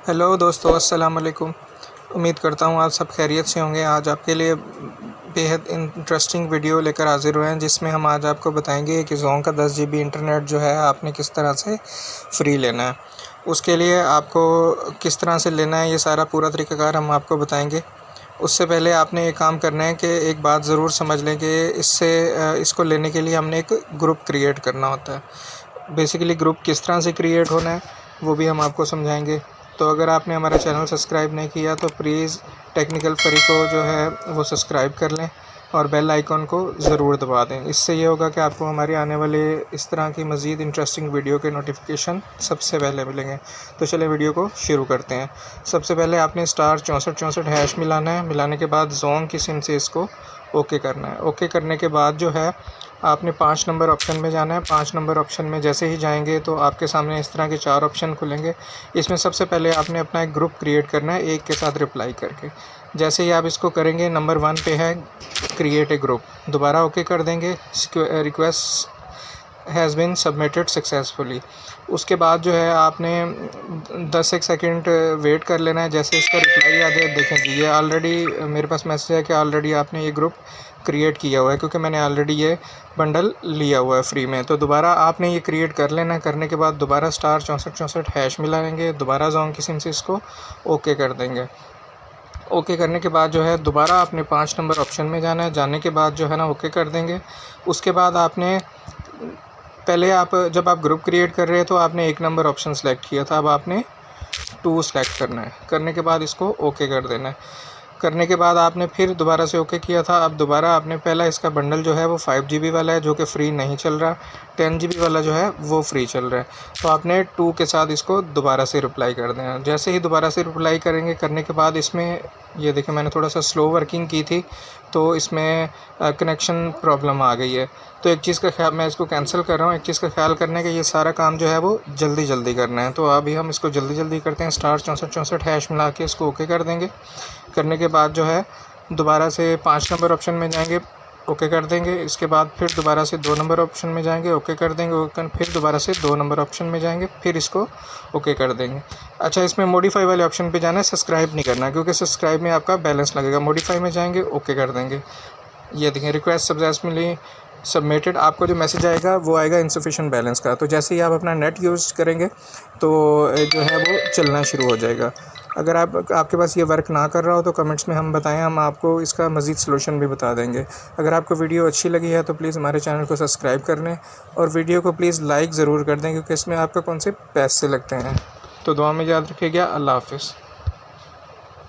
Hello दोस्तों, अस्सलाम वालेकुम। उम्मीद करता हूँ आप सब खैरियत से होंगे। आज आपके लिए बेहद इंटरेस्टिंग वीडियो लेकर हाज़िर हुए हैं, जिसमें हम आज आपको बताएंगे कि जोंग का 10 GB इंटरनेट जो है आपने किस तरह से फ्री लेना है। उसके लिए आपको किस तरह से लेना है, ये सारा पूरा तरीक़ाकार हम आपको बताएंगे। उससे पहले आपने एक काम करना है कि एक बात ज़रूर समझ लें कि इसको लेने के लिए हमने एक ग्रुप क्रिएट करना होता है। बेसिकली ग्रुप किस तरह से क्रिएट होना है वो भी हम आपको समझाएंगे। तो अगर आपने हमारा चैनल सब्सक्राइब नहीं किया तो प्लीज़ टेक्निकल फ्री को जो है वो सब्सक्राइब कर लें और बेल आइकॉन को ज़रूर दबा दें। इससे ये होगा कि आपको हमारे आने वाले इस तरह की मज़ीद इंटरेस्टिंग वीडियो के नोटिफिकेशन सबसे पहले मिलेंगे। तो चलिए वीडियो को शुरू करते हैं। सबसे पहले आपने *6464# मिलाना है। मिलाने के बाद जोंग की सिम से इसको ओके करना है। ओके करने के बाद जो है आपने 5 नंबर ऑप्शन में जाना है। 5 नंबर ऑप्शन में जैसे ही जाएंगे तो आपके सामने इस तरह के 4 ऑप्शन खुलेंगे। इसमें सबसे पहले आपने अपना एक ग्रुप क्रिएट करना है, एक के साथ रिप्लाई करके। जैसे ही आप इसको करेंगे, नंबर 1 पे है क्रिएट ए ग्रुप, दोबारा ओके कर देंगे। Request has been submitted successfully. उसके बाद जो है आपने 10 एक सेकंड वेट कर लेना है। जैसे इसका रिप्लाई आ जाए, देखें जी ये ऑलरेडी मेरे पास मैसेज है कि ऑलरेडी आपने ये ग्रुप क्रिएट किया हुआ है, क्योंकि मैंने ऑलरेडी ये बंडल लिया हुआ है फ्री में। तो दोबारा आपने ये क्रिएट कर लेना है। करने के बाद दोबारा *6464# मिलाएंगे, दोबारा जोंग की सिम से इसको ओके कर देंगे। ओके करने के बाद जो है दोबारा आपने 5 नंबर ऑप्शन में जाना है। जाने के बाद जो है ना ओके कर देंगे। उसके बाद आपने पहले जब आप ग्रुप क्रिएट कर रहे हैं तो आपने 1 नंबर ऑप्शन सेलेक्ट किया था, अब आपने 2 सेलेक्ट करना है। करने के बाद इसको ओके कर देना है। करने के बाद आपने फिर दोबारा से ओके किया था। अब दोबारा आपने पहला इसका बंडल जो है वो 5 GB वाला है जो कि फ्री नहीं चल रहा, 10 GB वाला जो है वो फ्री चल रहा है। तो आपने 2 के साथ इसको दोबारा से रिप्लाई कर देना। जैसे ही दोबारा से रिप्लाई करेंगे, करने के बाद इसमें ये देखें मैंने थोड़ा सा स्लो वर्किंग की थी तो इसमें कनेक्शन प्रॉब्लम आ गई है। तो एक चीज़ का ख्याल, मैं इसको कैंसिल कर रहा हूँ। एक चीज़ का ख्याल करने का, ये सारा काम जो है वो जल्दी करना है। तो अभी हम इसको जल्दी करते हैं। *6464# मिला के इसको ओके कर देंगे। करने के बाद जो है दोबारा से 5 नंबर ऑप्शन में जाएंगे, ओके कर देंगे। इसके बाद फिर दोबारा से 2 नंबर ऑप्शन में जाएंगे, ओके कर देंगे। फिर दोबारा से 2 नंबर ऑप्शन में जाएंगे, फिर इसको ओके कर देंगे। अच्छा, इसमें मॉडिफाई वाले ऑप्शन पे जाना है, सब्सक्राइब नहीं करना, क्योंकि सब्सक्राइब में आपका बैलेंस लगेगा। मॉडिफाई में जाएंगे, ओके कर देंगे। ये देखें रिक्वेस्ट सक्सेसफुली सबमिटेड, आपको जो मैसेज आएगा वो आएगा इनसफिशिएंट बैलेंस का। तो जैसे ही आप अपना नेट यूज़ करेंगे तो जो है वो चलना शुरू हो जाएगा। अगर आपके पास ये वर्क ना कर रहा हो तो कमेंट्स में हम बताएं, हम आपको इसका मज़ीद सलूशन भी बता देंगे। अगर आपको वीडियो अच्छी लगी है तो प्लीज़ हमारे चैनल को सब्सक्राइब कर लें और वीडियो को प्लीज़ लाइक ज़रूर कर दें, क्योंकि इसमें आपका कौन से पैसे लगते हैं। तो दुआ में याद रखिएगा। अल्लाह हाफ़िज़।